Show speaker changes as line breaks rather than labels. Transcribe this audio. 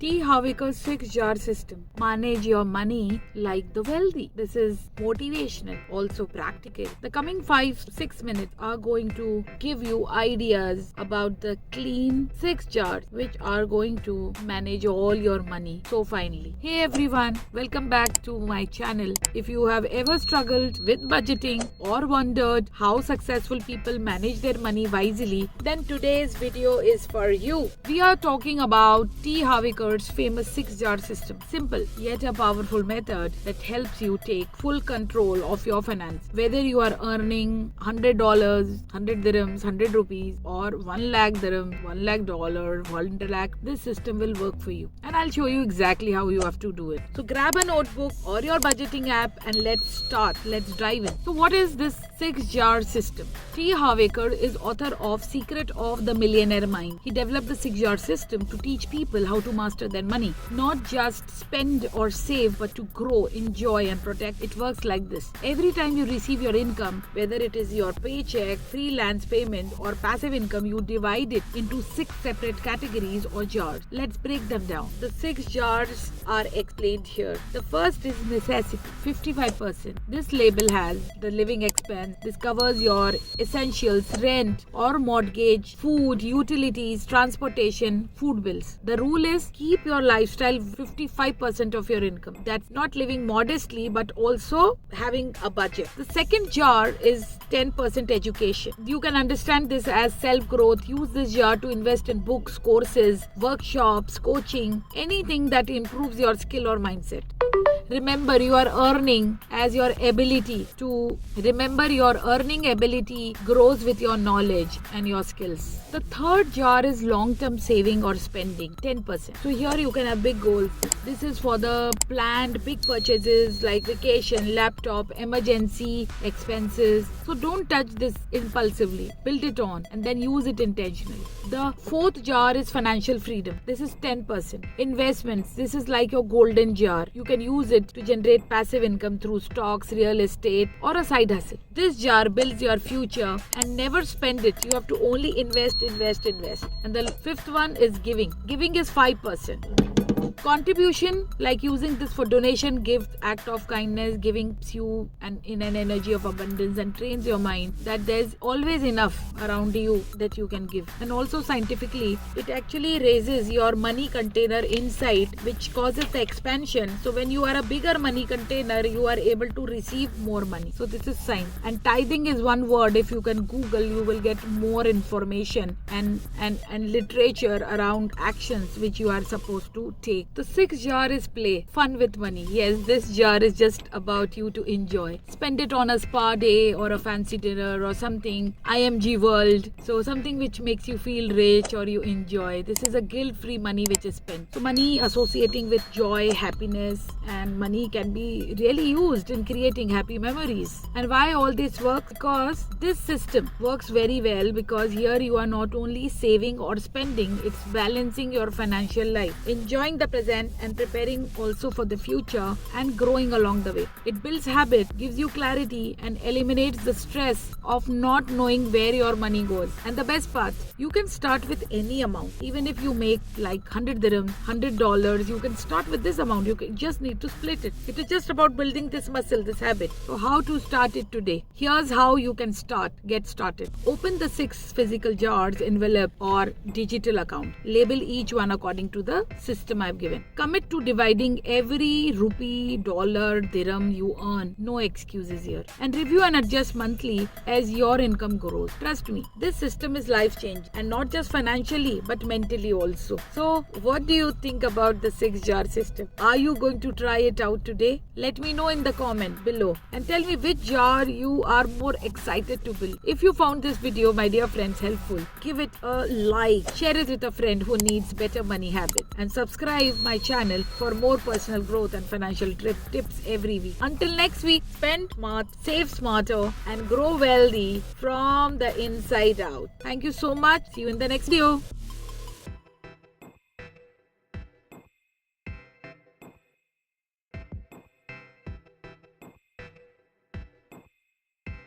T. Harv Eker's 6-jar system. Manage your money like the wealthy. This is motivational, also practical. The coming 5-6 minutes are going to give you ideas about the clean 6 jars which are going to manage all your money so finely. Hey everyone, welcome back to my channel. If you have ever struggled with budgeting or wondered how successful people manage their money wisely, then today's video is for you. We are talking about T. Harv Eker's famous 6-jar system. Simple yet a powerful method that helps you take full control of your finance. Whether you are earning $100, 100 dirhams, 100 rupees or 1 lakh dirhams, 1 lakh dollar, 1 lakh, this system will work for you. And I'll show you exactly how you have to do it. So grab a notebook or your budgeting app and let's start. Let's dive in. So what is this 6-jar system? T. Harv Eker is author of Secret of the Millionaire Mind. He developed the 6-jar system to teach people how to master their money. Not just spend or save, but to grow, enjoy and protect. It works like this. Every time you receive your income, whether it is your paycheck, freelance payment or passive income, you divide it into 6 separate categories or jars. Let's break them down. The 6 jars are explained here. The first is necessity, 55%. This label has the living expense. This covers your essentials, rent or mortgage, food, utilities, transportation, food bills. The rule is keep your lifestyle 55% of your income. That's not living modestly but also having a budget. The second jar is 10% education. You can understand this as self-growth. Use this jar to invest in books, courses, workshops, coaching, anything that improves your skill or mindset. Remember, your earning ability grows with your knowledge and your skills. The third jar is long-term saving or spending, 10%. So here you can have big goals. This is for the planned big purchases like vacation, laptop, emergency expenses. So don't touch this impulsively. Build it on and then use it intentionally. The fourth jar is financial freedom. This is 10%. Investments. This is like your golden jar. You can use it to generate passive income through stocks, real estate or a side hustle. This jar builds your future and never spend it. You have to only invest. And the fifth one is giving. Giving is 5%. Contribution, like using this for donation, gift, act of kindness, giving you in an energy of abundance and trains your mind that there's always enough around you that you can give. And also scientifically, it actually raises your money container inside, which causes the expansion. So when you are a bigger money container, you are able to receive more money. So this is science. And tithing is one word. If you can Google, you will get more information and literature around actions which you are supposed to take. The 6th jar is play, fun with money. Yes, this jar is just about you to enjoy. Spend it on a spa day or a fancy dinner or something. IMG World. So something which makes you feel rich or you enjoy. This is a guilt-free money which is spent. So money associating with joy, happiness, and money can be really used in creating happy memories. And why all this works? Because this system works very well because here you are not only saving or spending, it's balancing your financial life, enjoying the present and preparing also for the future and growing along the way. It builds habit, gives you clarity and eliminates the stress of not knowing where your money goes. And the best part, you can start with any amount. Even if you make like 100 dirhams, $100, you can start with this amount. You just need to split it. It is just about building this muscle, this habit. So how to start it today? Here's how you can get started. Open the 6 physical jars, envelope or digital account. Label each one according to the system I've given. Commit to dividing every rupee, dollar, dirham you earn. No excuses here. And review and adjust monthly as your income grows. Trust me, this system is life-changing and not just financially but mentally also. So what do you think about the 6-jar system? Are you going to try it out today? Let me know in the comment below and tell me which jar you are more excited to build. If you found this video, my dear friends, helpful, give it a like, share it with a friend who needs better money habits and subscribe my channel for more personal growth and financial tips every week. Until next week, spend smart, save smarter and grow wealthy from the inside out. Thank you so much. See you in the next video.